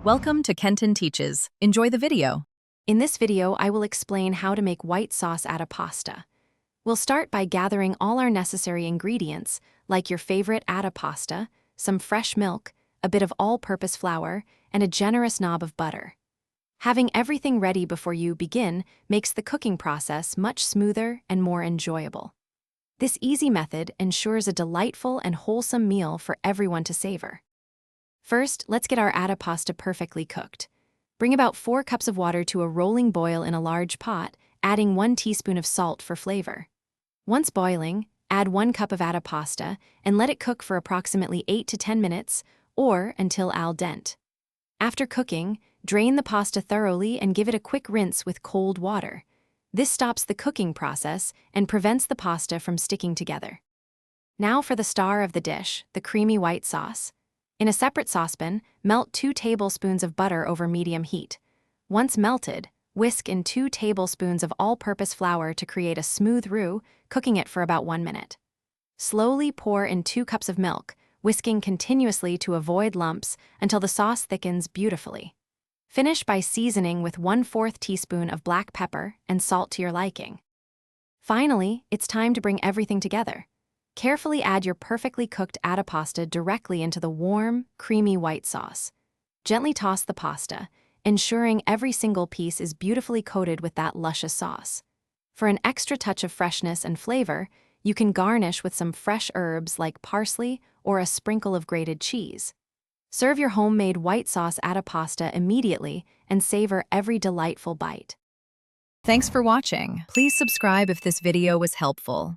Welcome to Kenton Teaches. Enjoy the video. In this video, I will explain how to make white sauce Atta pasta. We'll start by gathering all our necessary ingredients, like your favorite Atta pasta, some fresh milk, a bit of all-purpose flour, and a generous knob of butter. Having everything ready before you begin makes the cooking process much smoother and more enjoyable. This easy method ensures a delightful and wholesome meal for everyone to savor. First, let's get our Atta pasta perfectly cooked. Bring about 4 cups of water to a rolling boil in a large pot, adding 1 teaspoon of salt for flavor. Once boiling, add 1 cup of Atta pasta and let it cook for approximately 8 to 10 minutes or until al dente. After cooking, drain the pasta thoroughly and give it a quick rinse with cold water. This stops the cooking process and prevents the pasta from sticking together. Now for the star of the dish, the creamy white sauce. In a separate saucepan, melt 2 tablespoons of butter over medium heat. Once melted, whisk in 2 tablespoons of all-purpose flour to create a smooth roux, cooking it for about 1 minute. Slowly pour in 2 cups of milk, whisking continuously to avoid lumps until the sauce thickens beautifully. Finish by seasoning with 1/4 teaspoon of black pepper and salt to your liking. Finally, it's time to bring everything together. Carefully add your perfectly cooked Atta pasta directly into the warm, creamy white sauce. Gently toss the pasta, ensuring every single piece is beautifully coated with that luscious sauce. For an extra touch of freshness and flavor, you can garnish with some fresh herbs like parsley or a sprinkle of grated cheese. Serve your homemade white sauce Atta pasta immediately and savor every delightful bite. Thanks for watching. Please subscribe if this video was helpful.